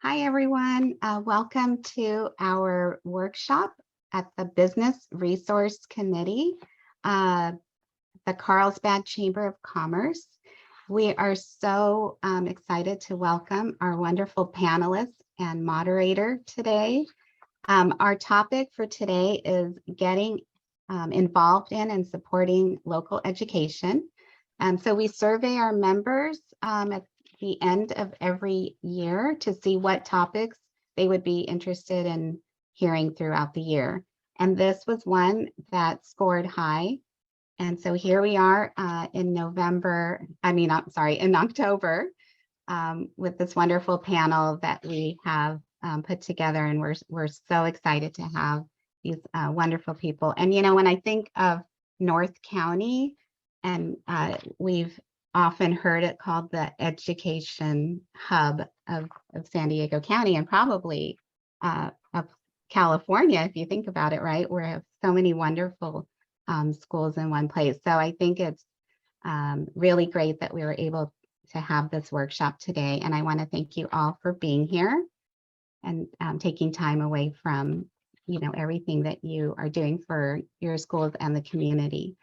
Hi, everyone. Welcome to our workshop at the Business Resource Committee, the Carlsbad Chamber of Commerce. We are so excited to welcome our wonderful panelists and moderator today. Our topic for today is getting involved in and supporting local education. So we survey our members at the end of every year to see what topics they would be interested in hearing throughout the year. And this was one that scored high. And so here we are in October with this wonderful panel that we have put together. And we're so excited to have these wonderful people. And, you know, when I think of North County, and we've often heard it called the education hub of San Diego County and probably of California, if you think about it, right? We have so many wonderful schools in one place. So I think it's really great that we were able to have this workshop today. And I want to thank you all for being here and taking time away from, you know, everything that you are doing for your schools and the community.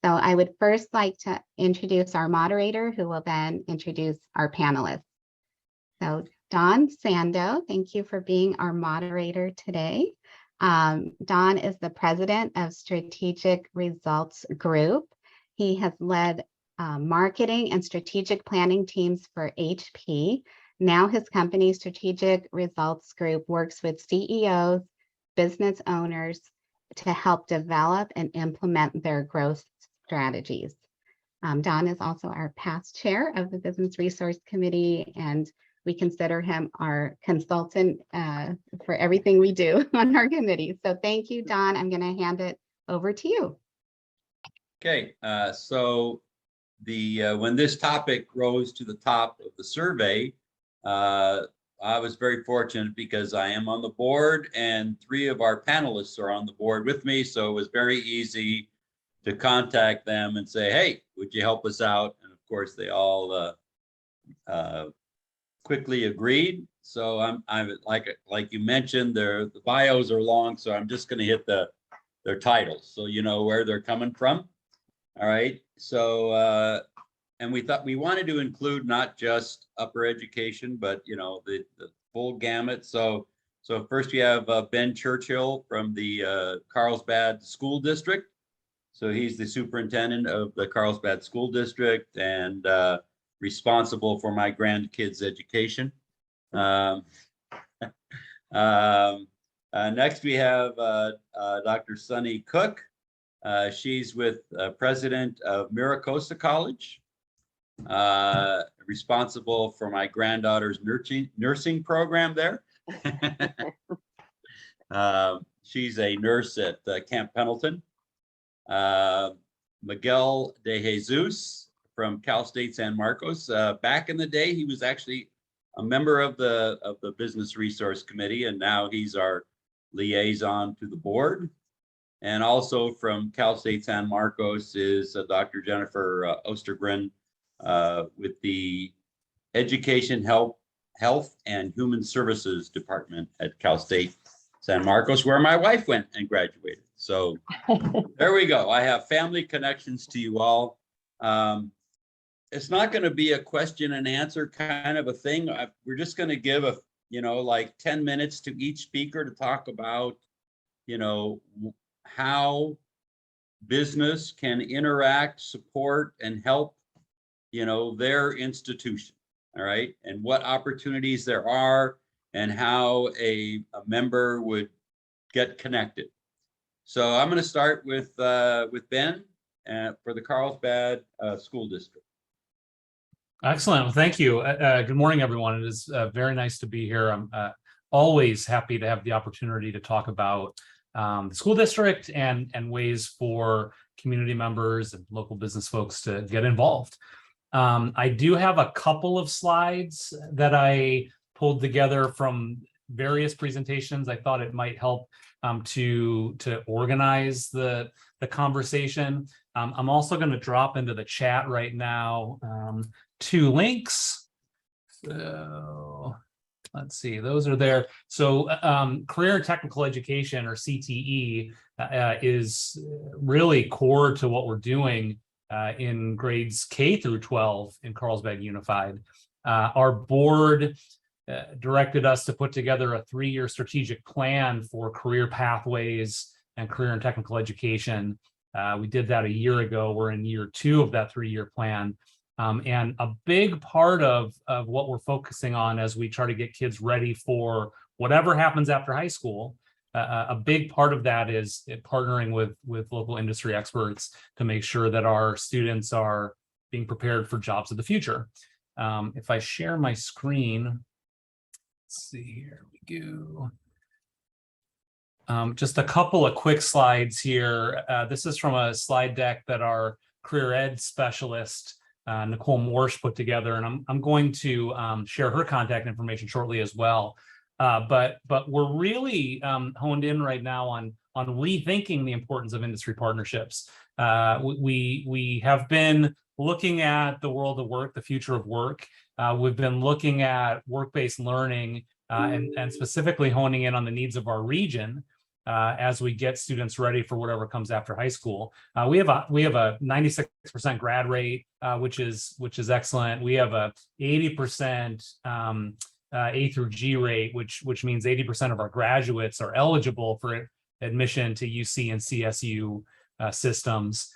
So I would first like to introduce our moderator, who will then introduce our panelists. So Dawn Sando, thank you for being our moderator today. Dawn is the president of Strategic Results Group. He has led marketing and strategic planning teams for HP. Now his company, Strategic Results Group, works with CEOs, business owners to help develop and implement their growth strategies. Don is also our past chair of the Business Resource Committee, and we consider him our consultant for everything we do on our committee. So thank you, Don. I'm going to hand it over to you. Okay, so when this topic rose to the top of the survey, I was very fortunate because I am on the board and 3 of our panelists are on the board with me. So it was very easy to contact them and say, hey, would you help us out? And of course, they all quickly agreed. So I'm like you mentioned, the bios are long, so I'm just going to hit their titles so you know where they're coming from. All right. So and we thought we wanted to include not just upper education, but you know the full gamut. So first we have Ben Churchill from the Carlsbad School District. So he's the superintendent of the Carlsbad School District and responsible for my grandkids' education. Next, we have Dr. Sunny Cook. She's with president of Miracosta College, responsible for my granddaughter's nursing program there. She's a nurse at Camp Pendleton. Miguel De Jesus from Cal State San Marcos. Back in the day, he was actually a member of the Business Resource Committee, and now he's our liaison to the board. And also from Cal State San Marcos is Dr. Jennifer Ostergren with the Education, Health and Human Services Department at Cal State San Marcos, where my wife went and graduated. So there we go. I have family connections to you all. It's not going to be a question and answer kind of a thing. We're just going to give like 10 minutes to each speaker to talk about, how business can interact, support, and help, their institution. All right. And what opportunities there are and how a member would get connected. So I'm going to start with Ben for the Carlsbad School District. Excellent. Well, thank you. Good morning, everyone. It is very nice to be here. I'm always happy to have the opportunity to talk about the school district and ways for community members and local business folks to get involved. I do have a couple of slides that I pulled together from various presentations. I thought it might help to organize the conversation. I'm also going to drop into the chat right now 2 links. So let's see, those are there. So career and technical education, or CTE, is really core to what we're doing in grades K through 12 in Carlsbad Unified. Our board directed us to put together a 3-year strategic plan for career pathways and career and technical education. We did that a year ago. We're in year 2 of that 3-year plan. And a big part of what we're focusing on as we try to get kids ready for whatever happens after high school, a big part of that is partnering with local industry experts to make sure that our students are being prepared for jobs of the future. If I share my screen, let's see, here we go. Just a couple of quick slides here. This is from a slide deck that our career ed specialist, Nicole Morsch, put together, and I'm going to share her contact information shortly as well. But we're really honed in right now on rethinking the importance of industry partnerships. We have been looking at the world of work, the future of work. We've been looking at work-based learning and specifically honing in on the needs of our region as we get students ready for whatever comes after high school. We have a 96% grad rate, which is excellent. We have a 80% A through G rate, which means 80% of our graduates are eligible for admission to UC and CSU systems.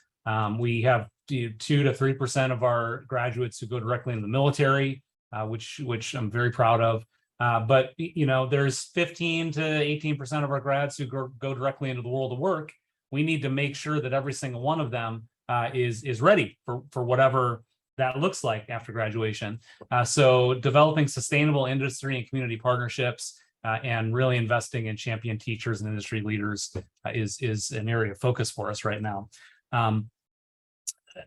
We have 2 to 3% of our graduates who go directly in the military, which I'm very proud of. But there's 15 to 18% of our grads who go directly into the world of work. We need to make sure that every single one of them is ready for whatever that looks like after graduation. So developing sustainable industry and community partnerships and really investing in champion teachers and industry leaders is an area of focus for us right now.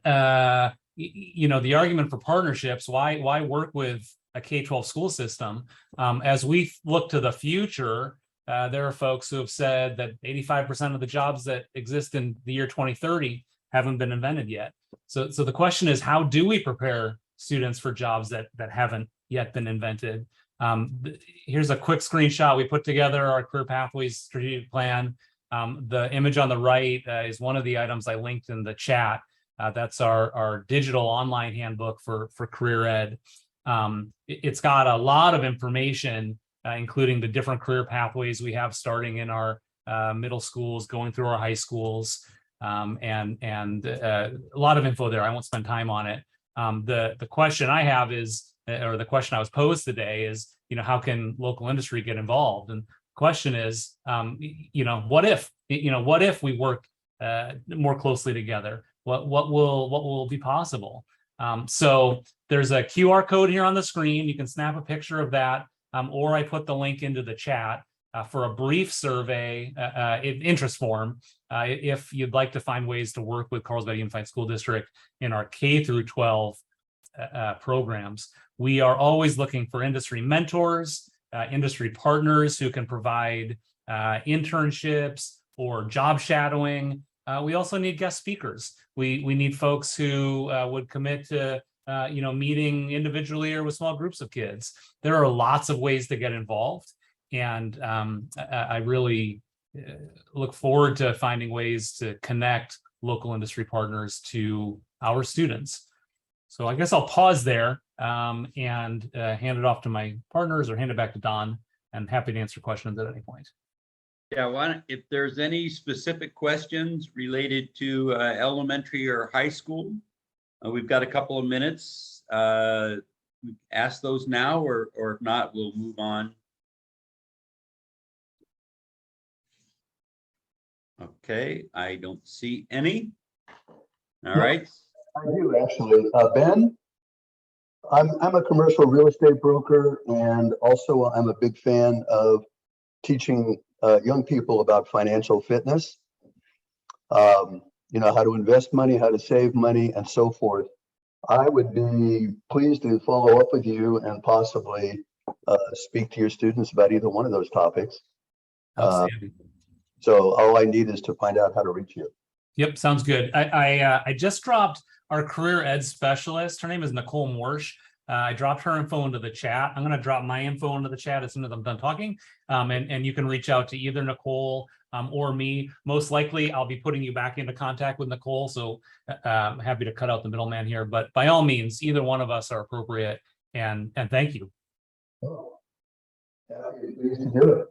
The argument for partnerships, why work with a K-12 school system? As we look to the future, there are folks who have said that 85% of the jobs that exist in the year 2030 haven't been invented yet. So the question is, how do we prepare students for jobs that haven't yet been invented? Here's a quick screenshot. We put together our career pathways strategic plan. The image on the right is one of the items I linked in the chat. That's our digital online handbook for career ed. It's got a lot of information, including the different career pathways we have starting in our middle schools, going through our high schools, and a lot of info there. I won't spend time on it. The question I have is, or the question I was posed today is, how can local industry get involved? And the question is, what if we work more closely together? What will be possible? So there's a QR code here on the screen. You can snap a picture of that, or I put the link into the chat for a brief survey, interest form, if you'd like to find ways to work with Carlsbad Unified School District in our K through 12 programs. We are always looking for industry mentors, industry partners who can provide internships or job shadowing. We also need guest speakers. We need folks who would commit to meeting individually or with small groups of kids. There are lots of ways to get involved, and I really look forward to finding ways to connect local industry partners to our students. So I guess I'll pause there and hand it off to my partners, or hand it back to Don, and happy to answer questions at any point. Yeah, if there's any specific questions related to elementary or high school, we've got a couple of minutes. Ask those now, or if not, we'll move on. Okay, I don't see any. All right. I do actually. Ben, I'm a commercial real estate broker, and also I'm a big fan of teaching young people about financial fitness, how to invest money, how to save money, and so forth. I would be pleased to follow up with you and possibly speak to your students about either one of those topics. So all I need is to find out how to reach you. Yep, sounds good. I just dropped our career ed specialist. Her name is Nicole Morsch. I dropped her info into the chat. I'm going to drop my info into the chat as soon as I'm done talking. And you can reach out to either Nicole or me. Most likely, I'll be putting you back into contact with Nicole. So I'm happy to cut out the middleman here. But by all means, either one of us are appropriate. And thank you. Oh, happy to do it.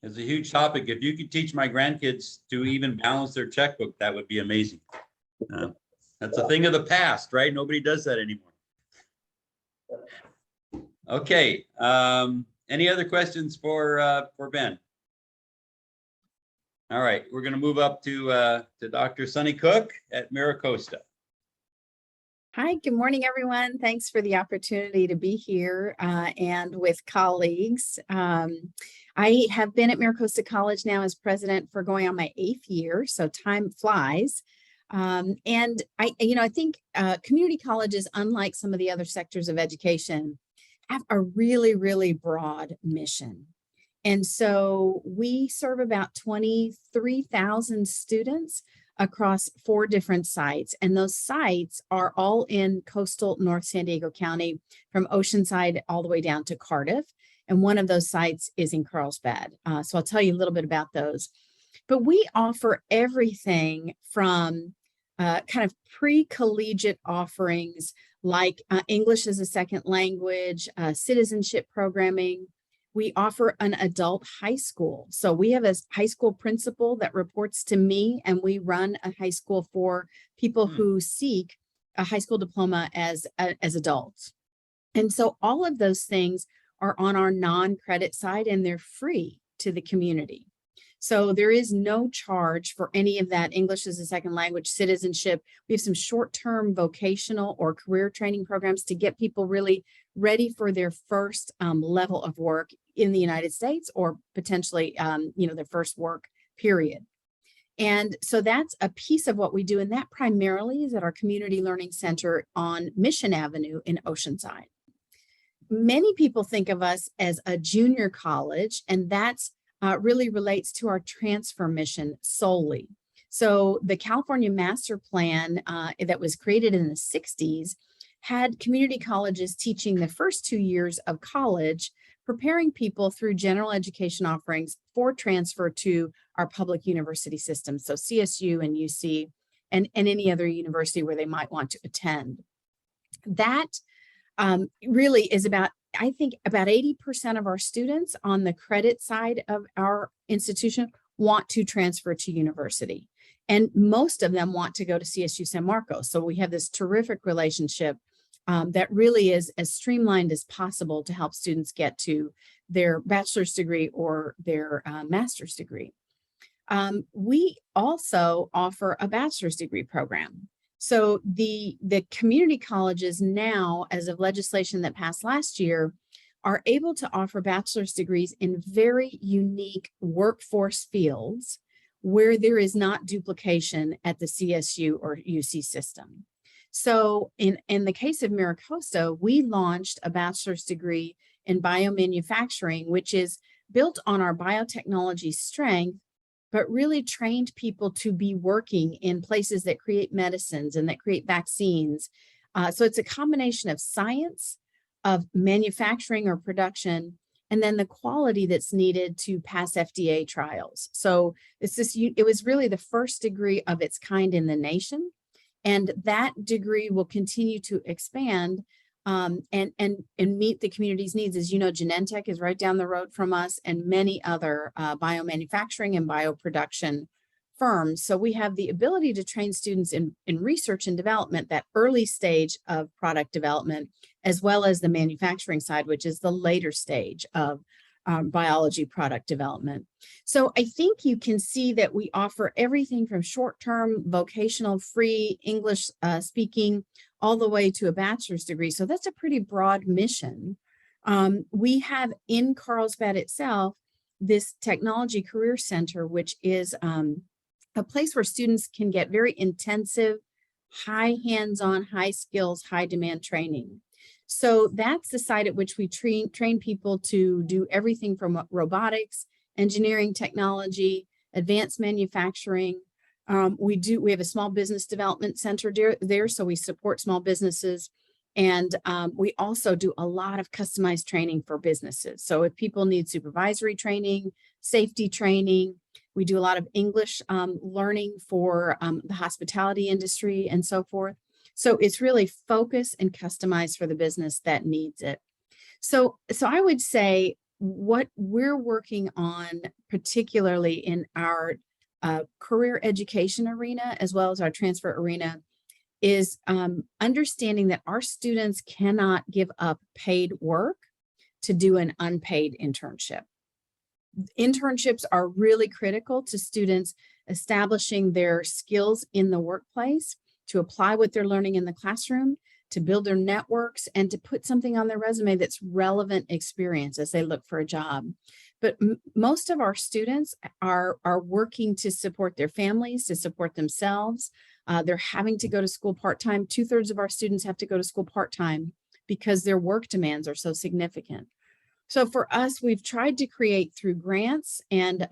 It's a huge topic. If you could teach my grandkids to even balance their checkbook, that would be amazing. That's a thing of the past, right? Nobody does that anymore. Okay. Any other questions for Ben? All right, we're going to move up to Dr. Sunny Cook at MiraCosta. Hi, good morning, everyone. Thanks for the opportunity to be here and with colleagues. I have been at MiraCosta College now as president for going on my 8th year, so time flies. And I think community colleges, unlike some of the other sectors of education, have a really, really broad mission. And so we serve about 23,000 students across 4 different sites. And those sites are all in coastal North San Diego County, from Oceanside all the way down to Cardiff. And one of those sites is in Carlsbad. So I'll tell you a little bit about those. But we offer everything from kind of pre-collegiate offerings like English as a second language, citizenship programming. We offer an adult high school. So we have a high school principal that reports to me, and we run a high school for people who seek a high school diploma as adults. And so all of those things are on our non-credit side, and they're free to the community. So there is no charge for any of that English as a second language, citizenship. We have some short-term vocational or career training programs to get people really ready for their first level of work in the United States, or potentially, their first work period. And so that's a piece of what we do. And that primarily is at our Community Learning Center on Mission Avenue in Oceanside. Many people think of us as a junior college, and that's really relates to our transfer mission solely. So the California Master Plan that was created in the 60s had community colleges teaching the first 2 years of college, preparing people through general education offerings for transfer to our public university system. So CSU and UC and any other university where they might want to attend. That really is about, I think about 80% of our students on the credit side of our institution want to transfer to university. And most of them want to go to CSU San Marcos. So we have this terrific relationship that really is as streamlined as possible to help students get to their bachelor's degree or their master's degree. We also offer a bachelor's degree program. So the community colleges now, as of legislation that passed last year, are able to offer bachelor's degrees in very unique workforce fields where there is not duplication at the CSU or UC system. So in the case of MiraCosta, we launched a bachelor's degree in biomanufacturing, which is built on our biotechnology strength, but really trained people to be working in places that create medicines and that create vaccines. So it's a combination of science, of manufacturing or production, and then the quality that's needed to pass FDA trials. So it was really the first degree of its kind in the nation. And that degree will continue to expand and meet the community's needs. As you know, Genentech is right down the road from us, and many other biomanufacturing and bioproduction firms. So we have the ability to train students in research and development, that early stage of product development, as well as the manufacturing side, which is the later stage of biology product development. So I think you can see that we offer everything from short-term vocational free English speaking all the way to a bachelor's degree. So that's a pretty broad mission. We have in Carlsbad itself this technology career center, which is a place where students can get very intensive, high hands-on, high skills, high demand training. So that's the site at which we train people to do everything from robotics, engineering, technology, advanced manufacturing. We have a small business development center there, so we support small businesses. And we also do a lot of customized training for businesses. So if people need supervisory training, safety training, we do a lot of English learning for the hospitality industry and so forth. So it's really focused and customized for the business that needs it. So I would say what we're working on, particularly in our career education arena, as well as our transfer arena, is understanding that our students cannot give up paid work to do an unpaid internship. Internships are really critical to students establishing their skills in the workplace, to apply what they're learning in the classroom, to build their networks, and to put something on their resume that's relevant experience as they look for a job. But most of our students are working to support their families, to support themselves. They're having to go to school part-time. 2/3 of our students have to go to school part-time because their work demands are so significant. So for us, we've tried to create through grants and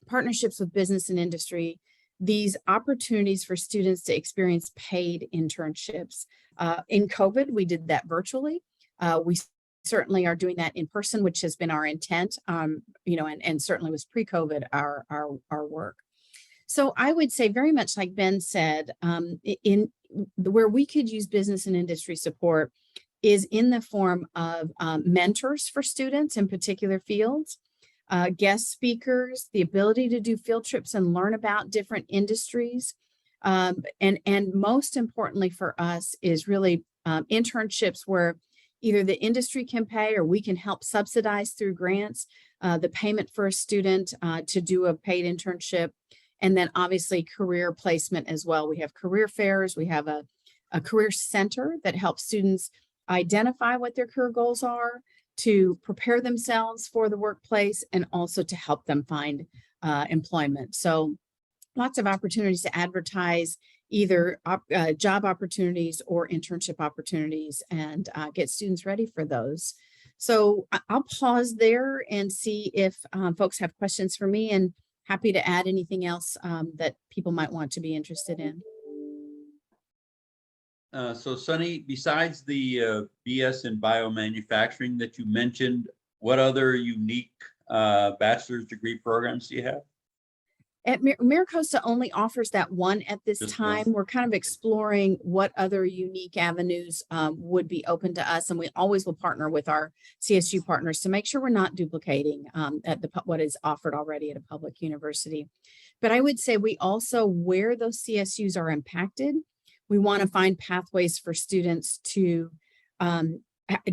partnerships with business and industry, these opportunities for students to experience paid internships. In COVID, we did that virtually. We certainly are doing that in person, which has been our intent, and certainly was pre-COVID our work. So I would say, very much like Ben said, in where we could use business and industry support is in the form of mentors for students in particular fields, guest speakers, the ability to do field trips and learn about different industries. And most importantly for us is really internships where either the industry can pay or we can help subsidize through grants the payment for a student to do a paid internship. And then obviously career placement as well. We have career fairs. We have a career center that helps students identify what their career goals are, to prepare themselves for the workplace, and also to help them find employment. So lots of opportunities to advertise either job opportunities or internship opportunities and get students ready for those. So I'll pause there and see if folks have questions for me, and happy to add anything else that people might want to be interested in. So Sunny, besides the BS in biomanufacturing that you mentioned, what other unique bachelor's degree programs do you have? At MiraCosta only offers that one at this Just time. one. We're kind of exploring what other unique avenues would be open to us, and we always will partner with our CSU partners to make sure we're not duplicating at what is offered already at a public university. But I would say we also, where those CSUs are impacted, we want to find pathways for students to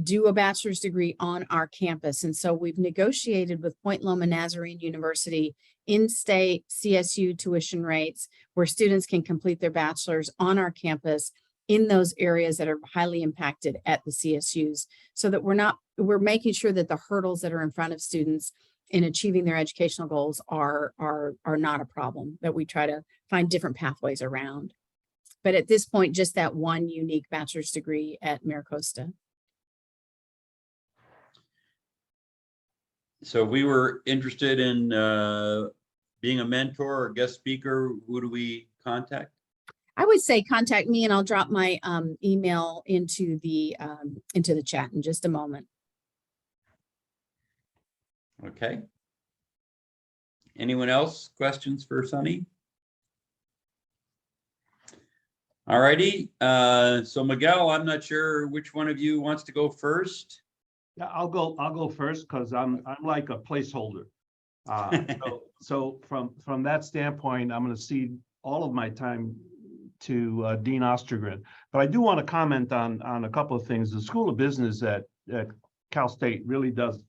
do a bachelor's degree on our campus. And so we've negotiated with Point Loma Nazarene University in-state CSU tuition rates where students can complete their bachelor's on our campus in those areas that are highly impacted at the CSUs, so that we're making sure that the hurdles that are in front of students in achieving their educational goals are not a problem, that we try to find different pathways around. But at this point, just that one unique bachelor's degree at MiraCosta. So we were interested in being a mentor or guest speaker. Who do we contact? I would say contact me, and I'll drop my email into the chat in just a moment. Okay. Anyone else? Questions for Sunny? All righty. So Miguel, I'm not sure which one of you wants to go first. Yeah, I'll go first because I'm like a placeholder. So from that standpoint, I'm going to cede all of my time to Dean Ostergren. But I do want to comment on a couple of things. The School of Business at Cal State really does,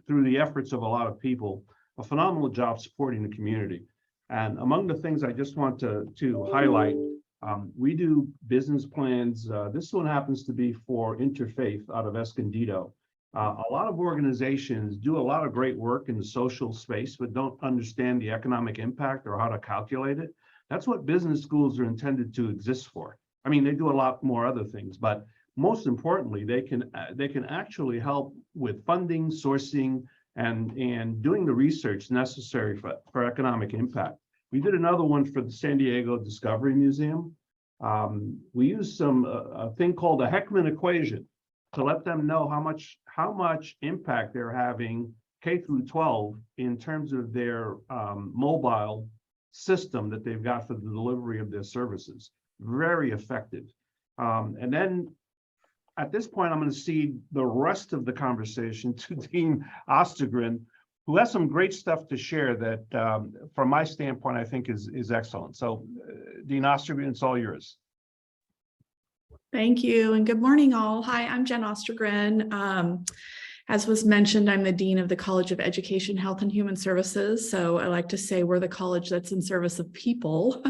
through the efforts of a lot of people, a phenomenal job supporting the community. And among the things I just want to highlight, we do business plans. This one happens to be for Interfaith out of Escondido. A lot of organizations do a lot of great work in the social space, but don't understand the economic impact or how to calculate it. That's what business schools are intended to exist for. I mean, they do a lot more other things, but most importantly, they can actually help with funding, sourcing, and doing the research necessary for economic impact. We did another one for the San Diego Discovery Museum. We use a thing called a Heckman equation to let them know how much impact they're having K through 12 in terms of their mobile system that they've got for the delivery of their services. Very effective. And then at this point, I'm going to cede the rest of the conversation to Dean Ostergren, who has some great stuff to share that, from my standpoint, I think is excellent. So, Dean Ostergren, it's all yours. Thank you, and good morning, all. Hi, I'm Jen Ostergren. As was mentioned, I'm the Dean of the College of Education, Health, and Human Services. So I like to say we're the college that's in service of people.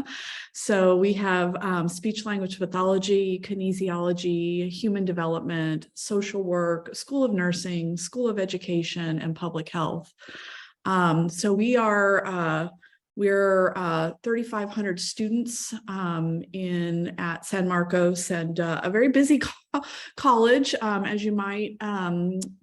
So we have speech language pathology, kinesiology, human development, social work, School of Nursing, School of Education, and public health. So we're 3,500 students at San Marcos, and a very busy college. As you might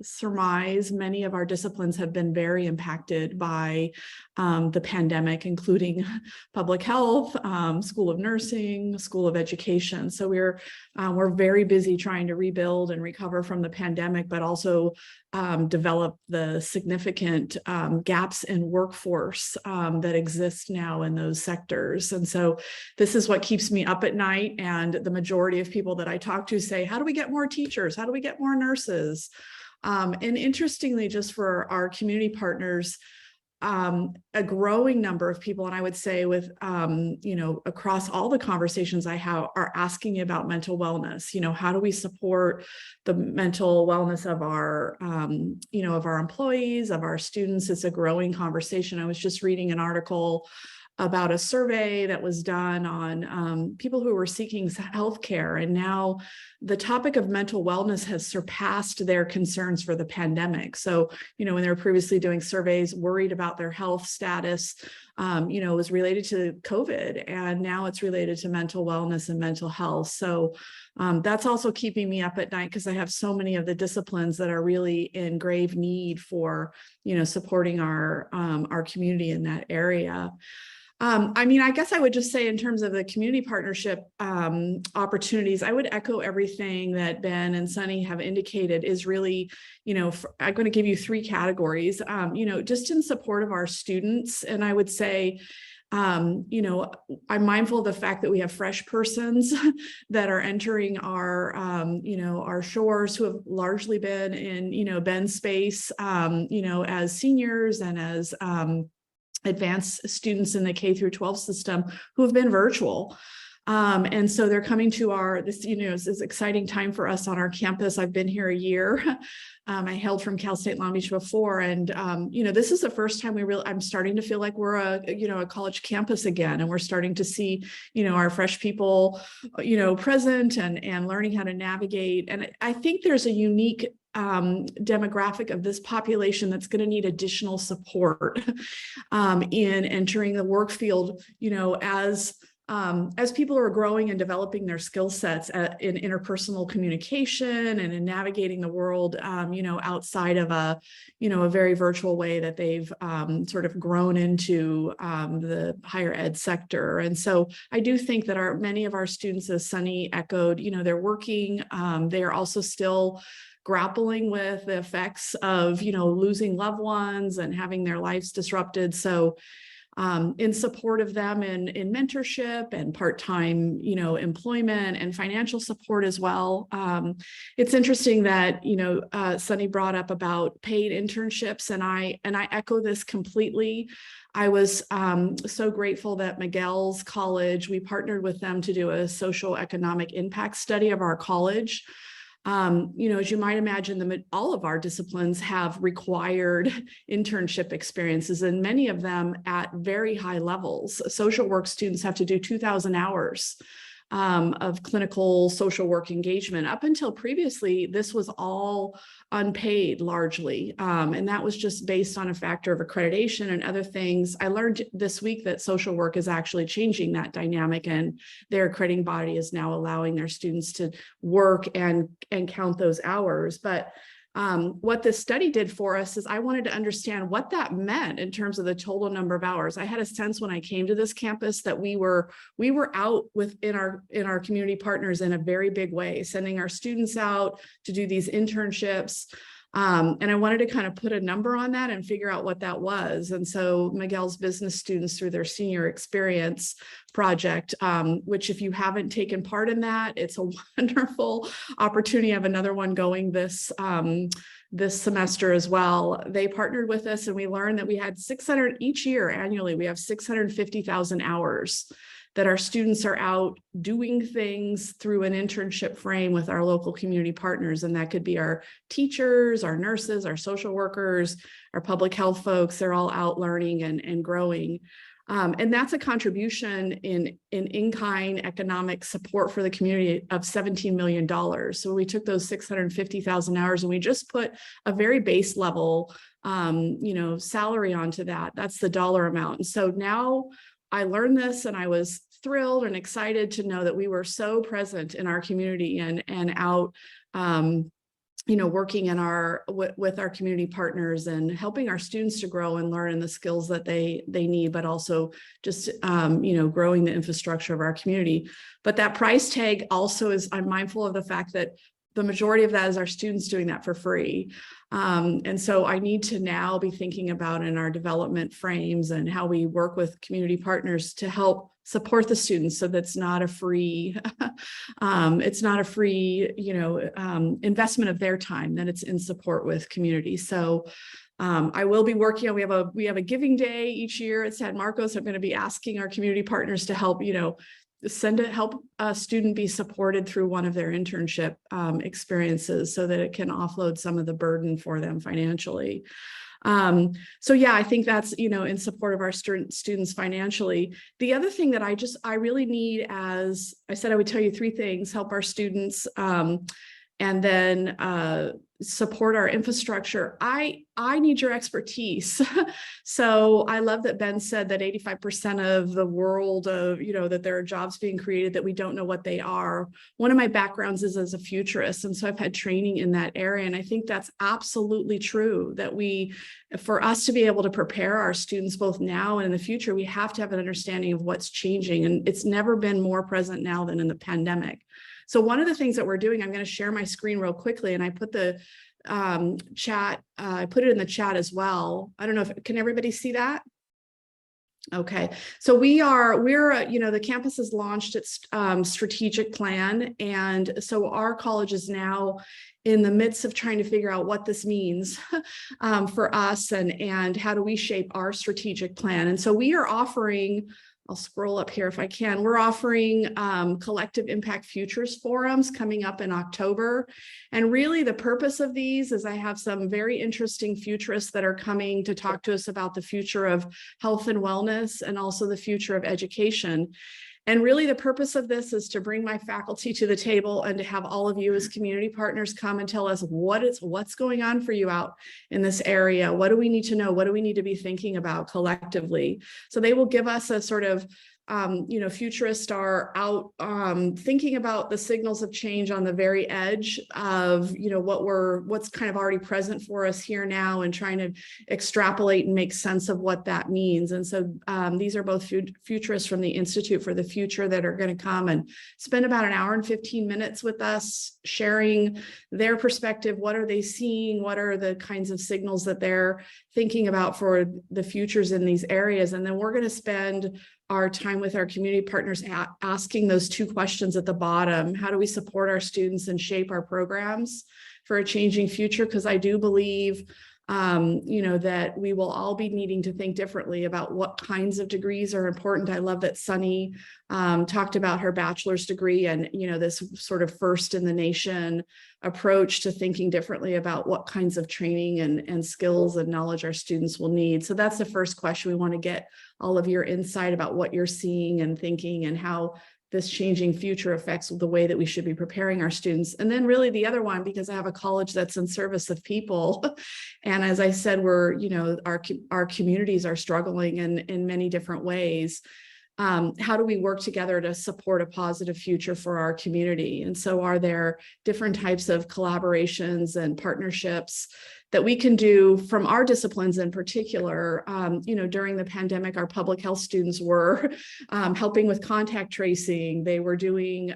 surmise, many of our disciplines have been very impacted by the pandemic, including public health, School of Nursing, School of Education. So we're very busy trying to rebuild and recover from the pandemic, but also develop the significant gaps in workforce that exist now in those sectors. And so this is what keeps me up at night. And the majority of people that I talk to say, how do we get more teachers? How do we get more nurses? And interestingly, just for our community partners, a growing number of people, and I would say with, across all the conversations I have, are asking me about mental wellness. How do we support the mental wellness of our, of our employees, of our students? It's a growing conversation. I was just reading an article about a survey that was done on people who were seeking healthcare, and now the topic of mental wellness has surpassed their concerns for the pandemic. So, when they were previously doing surveys worried about their health status, it was related to COVID, and now it's related to mental wellness and mental health. So that's also keeping me up at night, because I have so many of the disciplines that are really in grave need for, supporting our community in that area. I guess I would just say, in terms of the community partnership opportunities, I would echo everything that Ben and Sunny have indicated is really, I'm going to give you three categories, just in support of our students. And I would say, I'm mindful of the fact that we have fresh persons that are entering our, our shores, who have largely been in, Ben's space, as seniors and as advanced students in the K through 12 system who have been virtual. And so they're coming to this is exciting time for us on our campus. I've been here a year. I hailed from Cal State Long Beach before. And, this is the first time I'm starting to feel like we're a college campus again. And we're starting to see, our fresh people, present and learning how to navigate. And I think there's a unique demographic of this population that's going to need additional support in entering the work field, as people are growing and developing their skill sets in interpersonal communication and in navigating the world, outside of a very virtual way that they've sort of grown into the higher ed sector. And so I do think that many of our students, as Sunny echoed, they're working. They are also still grappling with the effects of, losing loved ones and having their lives disrupted. So in support of them in mentorship and part-time, employment and financial support as well. It's interesting that, Sunny brought up about paid internships, and I echo this completely. I was so grateful that Miguel's college, we partnered with them to do a social economic impact study of our college. As you might imagine, all of our disciplines have required internship experiences, and many of them at very high levels. Social work students have to do 2,000 hours of clinical social work engagement. Up until previously, this was all unpaid largely. And that was just based on a factor of accreditation and other things. I learned this week that social work is actually changing that dynamic, and their accrediting body is now allowing their students to work and count those hours. But What this study did for us is I wanted to understand what that meant in terms of the total number of hours. I had a sense when I came to this campus that we were out in our community partners in a very big way, sending our students out to do these internships. And I wanted to kind of put a number on that and figure out what that was. And so Miguel's business students, through their senior experience project, which if you haven't taken part in that, it's a wonderful opportunity. I have another one going this semester as well. They partnered with us and we learned that we had 600 each year annually. We have 650,000 hours that our students are out doing things through an internship frame with our local community partners. And that could be our teachers, our nurses, our social workers, our public health folks. They're all out learning and growing. And that's a contribution in-kind economic support for the community of $17 million. So we took those 650,000 hours and we just put a very base level, salary onto that. That's the dollar amount. And so now I learned this and I was thrilled and excited to know that we were so present in our community and out, working with our community partners and helping our students to grow and learn in the skills that they need, but also just, growing the infrastructure of our community. But that price tag also is, I'm mindful of the fact that the majority of that is our students doing that for free. And so I need to now be thinking about in our development frames and how we work with community partners to help support the students so that's not a free, investment of their time, that it's in support with community. So I will be working on, we have a giving day each year at San Marcos. I'm going to be asking our community partners to help, help a student be supported through one of their internship experiences so that it can offload some of the burden for them financially. So yeah, I think that's, in support of our students financially. The other thing that I really need, as I said, I would tell you three things: help our students, and then support our infrastructure. I need your expertise. So I love that Ben said that 85% of the world of, that there are jobs being created that we don't know what they are. One of my backgrounds is as a futurist. And so I've had training in that area. And I think that's absolutely true, that for us to be able to prepare our students both now and in the future, we have to have an understanding of what's changing. And it's never been more present now than in the pandemic. So one of the things that we're doing, I'm going to share my screen real quickly, and I put the chat, I put it in the chat as well. I don't know can everybody see that? Okay, so we're the campus has launched its strategic plan, and so our college is now in the midst of trying to figure out what this means for us and how do we shape our strategic plan. And so we are offering, I'll scroll up here if I can. We're offering collective impact futures forums coming up in October. And really the purpose of these is I have some very interesting futurists that are coming to talk to us about the future of health and wellness and also the future of education. And really the purpose of this is to bring my faculty to the table and to have all of you as community partners come and tell us what's going on for you out in this area. What do we need to know? What do we need to be thinking about collectively? So they will give us a sort of futurists are out thinking about the signals of change on the very edge of, what's kind of already present for us here now and trying to extrapolate and make sense of what that means. And so these are both futurists from the Institute for the Future that are going to come and spend about an hour and 15 minutes with us, sharing their perspective. What are they seeing? What are the kinds of signals that they're thinking about for the futures in these areas? And then we're going to spend our time with our community partners asking those two questions at the bottom. How do we support our students and shape our programs for a changing future? Because I do believe, that we will all be needing to think differently about what kinds of degrees are important. I love that Sunny talked about her bachelor's degree and, this sort of first in the nation approach to thinking differently about what kinds of training and skills and knowledge our students will need. So that's the first question. We want to get all of your insight about what you're seeing and thinking and how this changing future affects the way that we should be preparing our students. And then really the other one, because I have a college that's in service of people. And as I said, our communities are struggling in many different ways. how do we work together to support a positive future for our community? And so are there different types of collaborations and partnerships that we can do from our disciplines in particular? During the pandemic, our public health students were helping with contact tracing. They were doing,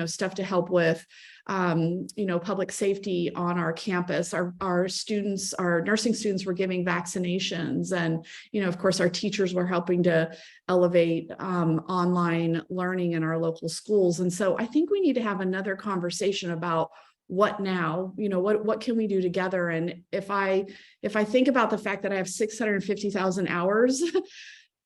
stuff to help with public safety on our campus. Our students, our nursing students were giving vaccinations, and, of course, our teachers were helping to elevate online learning in our local schools. And so I think we need to have another conversation about what now, what can we do together? And if I think about the fact that I have 650,000 hours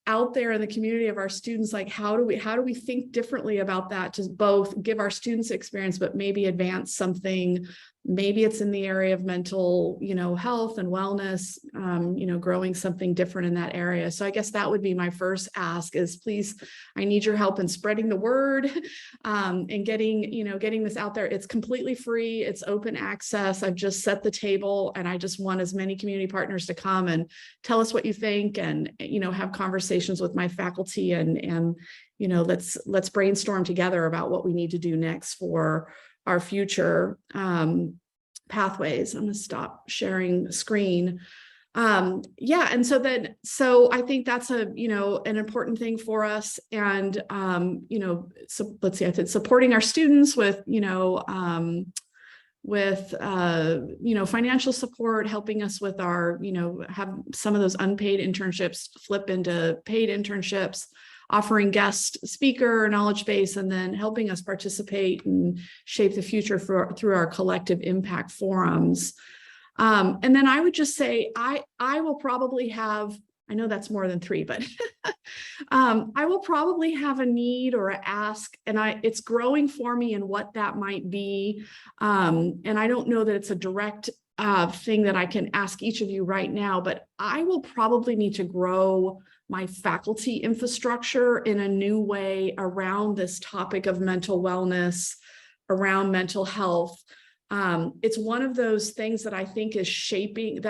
out there in the community of our students, like how do we think differently about that to both give our students experience, but maybe advance something? Maybe it's in the area of mental, health and wellness, growing something different in that area. So I guess that would be my first ask is, please, I need your help in spreading the word, and getting this out there. It's completely free. It's open access. I've just set the table, and I just want as many community partners to come and tell us what you think, and, have conversations with my faculty, and let's brainstorm together about what we need to do next for our future pathways. I'm going to stop sharing screen. And so I think that's an important thing for us. And, so let's see, I said supporting our students with, financial support, helping us with our, have some of those unpaid internships flip into paid internships, offering guest speaker knowledge base, and then helping us participate and shape the future through our collective impact forums. And then I would just say, I will probably have, I know that's more than 3, but I will probably have a need or an ask, and it's growing for me in what that might be. And I don't know that it's a direct thing that I can ask each of you right now, but I will probably need to grow my faculty infrastructure in a new way around this topic of mental wellness, around mental health. It's one of those things that I think is shaping,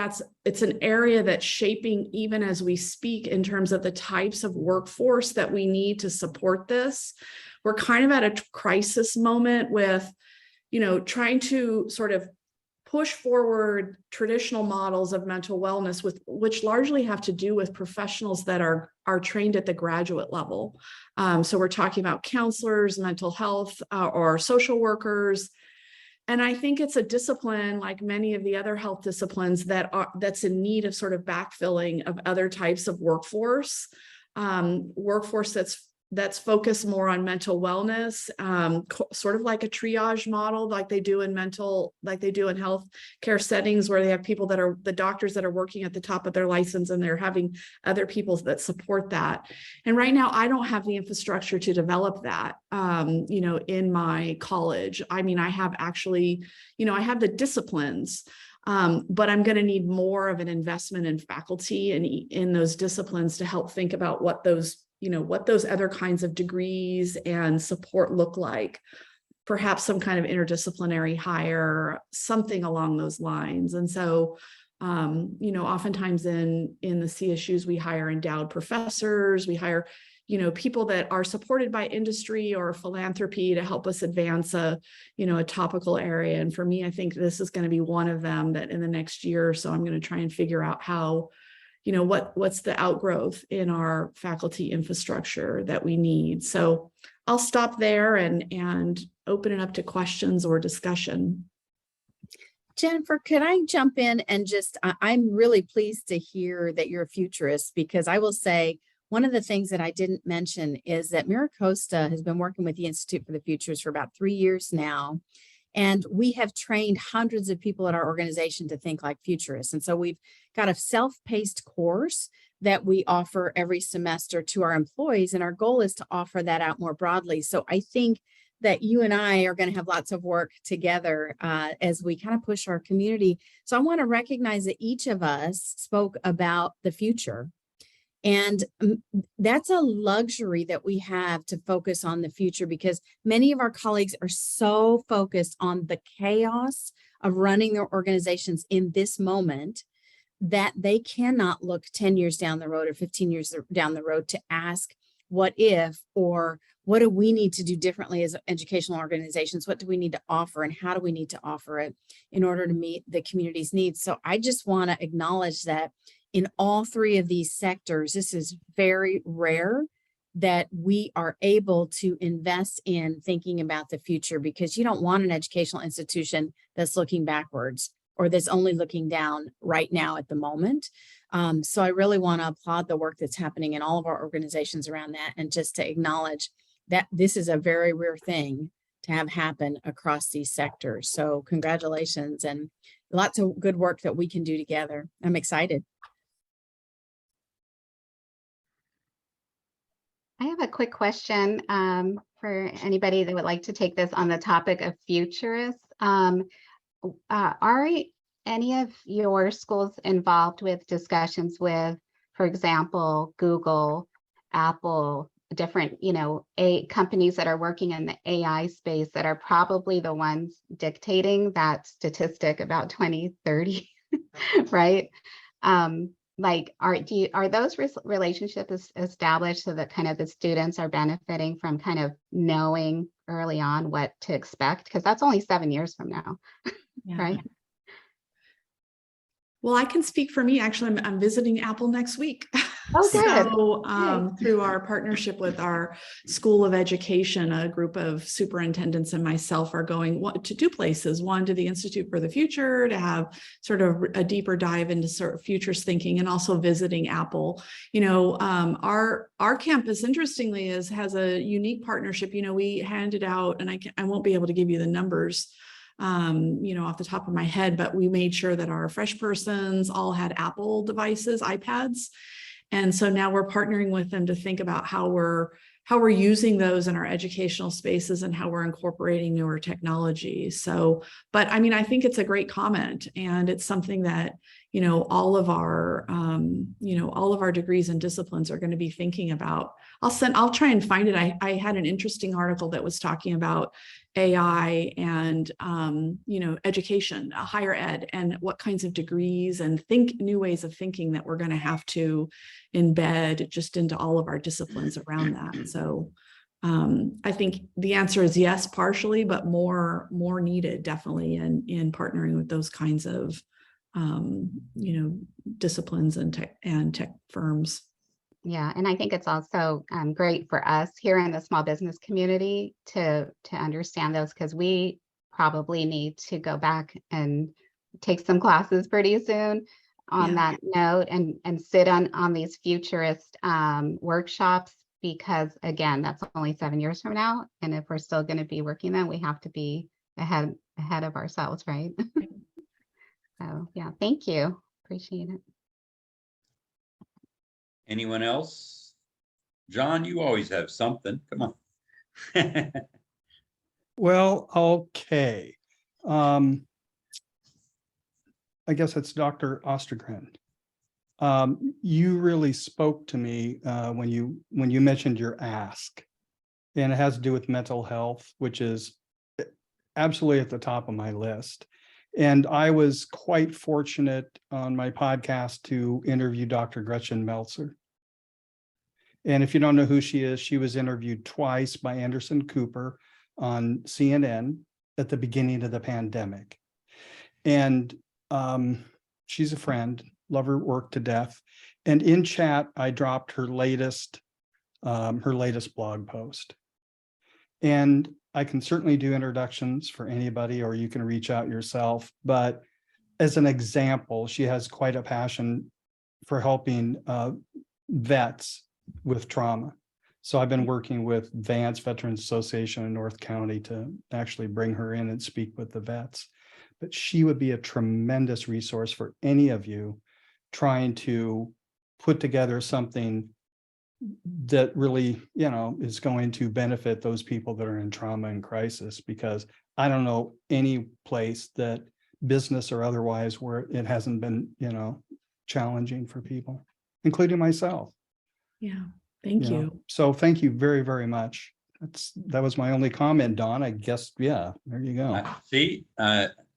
it's an area that's shaping even as we speak in terms of the types of workforce that we need to support this. We're kind of at a crisis moment with, trying to sort of push forward traditional models of mental wellness, which largely have to do with professionals that are trained at the graduate level. So we're talking about counselors, mental health, or social workers. And I think it's a discipline, like many of the other health disciplines, that's in need of sort of backfilling of other types of workforce that's focused more on mental wellness, sort of like a triage model, like they do in health care settings, where they have people that are the doctors that are working at the top of their license, and they're having other people that support that. And right now, I don't have the infrastructure to develop that, in my college. I mean, I have actually, I have the disciplines, but I'm going to need more of an investment in faculty and in those disciplines to help think about what those other kinds of degrees and support look like. Perhaps some kind of interdisciplinary hire, something along those lines. And so, oftentimes in the CSUs, we hire endowed professors, we hire, people that are supported by industry or philanthropy to help us advance a topical area. And for me, I think this is going to be one of them that in the next year or so, I'm going to try and figure out how, what's the outgrowth in our faculty infrastructure that we need. So I'll stop there and open it up to questions or discussion. Jennifer, could I jump in and I'm really pleased to hear that you're a futurist, because I will say one of the things that I didn't mention is that MiraCosta has been working with the Institute for the Futures for about 3 years now. And we have trained hundreds of people at our organization to think like futurists. And so we've got a self-paced course that we offer every semester to our employees. And our goal is to offer that out more broadly. So I think that you and I are going to have lots of work together as we kind of push our community. So I want to recognize that each of us spoke about the future. And that's a luxury that we have to focus on the future, because many of our colleagues are so focused on the chaos of running their organizations in this moment that they cannot look 10 years down the road or 15 years down the road to ask, what if, or what do we need to do differently as educational organizations? What do we need to offer, and how do we need to offer it in order to meet the community's needs? So I just want to acknowledge that in all three of these sectors, this is very rare that we are able to invest in thinking about the future, because you don't want an educational institution that's looking backwards or that's only looking down right now at the moment. So I really want to applaud the work that's happening in all of our organizations around that, and just to acknowledge that this is a very rare thing to have happen across these sectors. So congratulations, and lots of good work that we can do together. I'm excited. I have a quick question for anybody that would like to take this on the topic of futurists. Are any of your schools involved with discussions with, for example, Google, Apple, different, companies that are working in the AI space that are probably the ones dictating that statistic about 2030, right? Are those relationships established so that kind of the students are benefiting from kind of knowing early on what to expect? Because that's only 7 years from now, right? Well, I can speak for me. Actually, I'm visiting Apple next week. Oh, good. So through our partnership with our School of Education, a group of superintendents and myself are going to two places. One, to the Institute for the Future to have sort of a deeper dive into sort of futures thinking, and also visiting Apple. Our campus, interestingly, has a unique partnership. We handed out, and I won't be able to give you the numbers off the top of my head, but we made sure that our fresh persons all had Apple devices, iPads. And so now we're partnering with them to think about how we're using those in our educational spaces and how we're incorporating newer technology. So, but I mean, I think it's a great comment, and it's something that, all of our degrees and disciplines are going to be thinking about. I'll try and find it. I had an interesting article that was talking about AI and, education, higher ed, and what kinds of degrees and new ways of thinking that we're going to have to embed just into all of our disciplines around that. So I think the answer is yes, partially, but more needed definitely in partnering with those kinds of, disciplines and tech firms. Yeah, and I think it's also great for us here in the small business community to understand those, because we probably need to go back and take some classes pretty soon on that note, and sit on these futurist workshops, because again, that's only 7 years from now, and if we're still going to be working them, we have to be ahead of ourselves, right? So yeah, thank you, appreciate it. Anyone else? John, you always have something. Come on. Well, okay. I guess it's Dr. Ostergren. You really spoke to me when you mentioned your ask, and it has to do with mental health, which is absolutely at the top of my list. And I was quite fortunate on my podcast to interview Dr. Gretchen Meltzer. And if you don't know who she is, she was interviewed twice by Anderson Cooper on CNN at the beginning of the pandemic. And she's a friend, love her work to death. And in chat, I dropped her latest blog post. And I can certainly do introductions for anybody, or you can reach out yourself. But as an example, she has quite a passion for helping vets with trauma. So I've been working with Vance Veterans Association in North County to actually bring her in and speak with the vets. But she would be a tremendous resource for any of you trying to put together something that really, is going to benefit those people that are in trauma and crisis, because I don't know any place that, business or otherwise, where it hasn't been, challenging for people, including myself. Yeah, thank you. So thank you very, very much. That was my only comment, Dawn. I guess, yeah, there you go. See,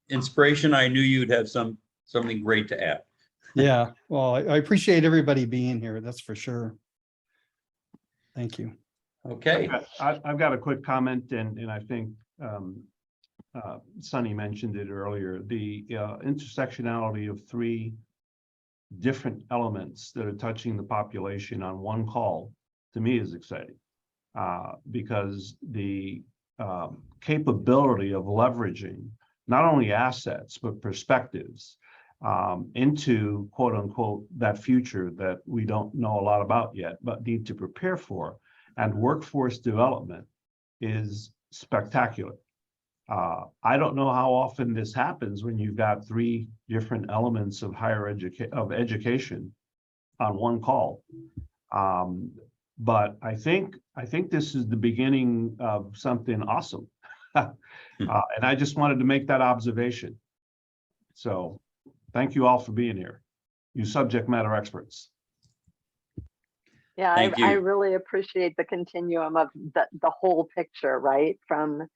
inspiration. I knew you'd have something great to add. Yeah, well, I appreciate everybody being here. That's for sure. Thank you. Okay, I've got a quick comment, and I think Sunny mentioned it earlier. The intersectionality of three different elements that are touching the population on one call, to me, is exciting. Because the capability of leveraging not only assets, but perspectives into quote unquote that future that we don't know a lot about yet, but need to prepare for, and workforce development is spectacular. I don't know how often this happens when you've got three different elements of education on one call. But I think this is the beginning of something awesome. And I just wanted to make that observation. So thank you all for being here, you subject matter experts. Yeah, Thank I you. really appreciate the continuum of the whole picture, right? From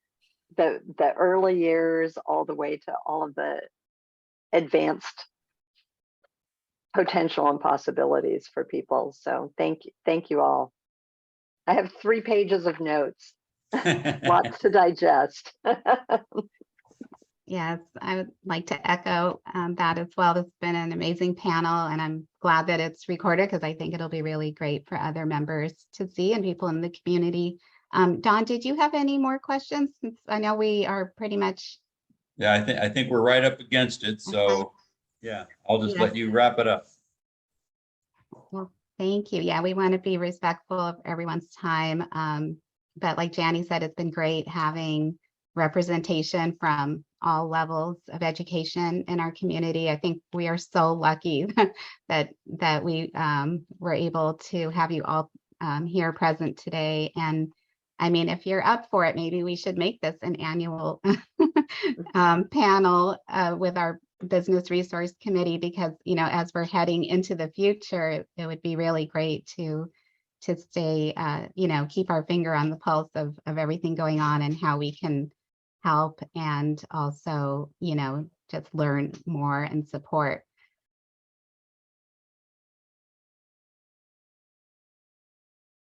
the early years all the way to all of the advanced potential and possibilities for people. So thank you all. I have 3 pages of notes, lots to digest. Yes, I would like to echo that as well. It's been an amazing panel, and I'm glad that it's recorded because I think it'll be really great for other members to see and people in the community. Don, did you have any more questions? Since I know we are pretty much. Yeah, I think we're right up against it. So yeah, I'll just let you wrap it up. Well, thank you. Yeah, we want to be respectful of everyone's time. But like Janie said, it's been great having representation from all levels of education in our community. I think we are so lucky that we were able to have you all here present today. And I mean, if you're up for it, maybe we should make this an annual panel with our Business Resource Committee, because, you know, as we're heading into the future, it would be really great to stay, you know, keep our finger on the pulse of everything going on and how we can help, and also, you know, just learn more and support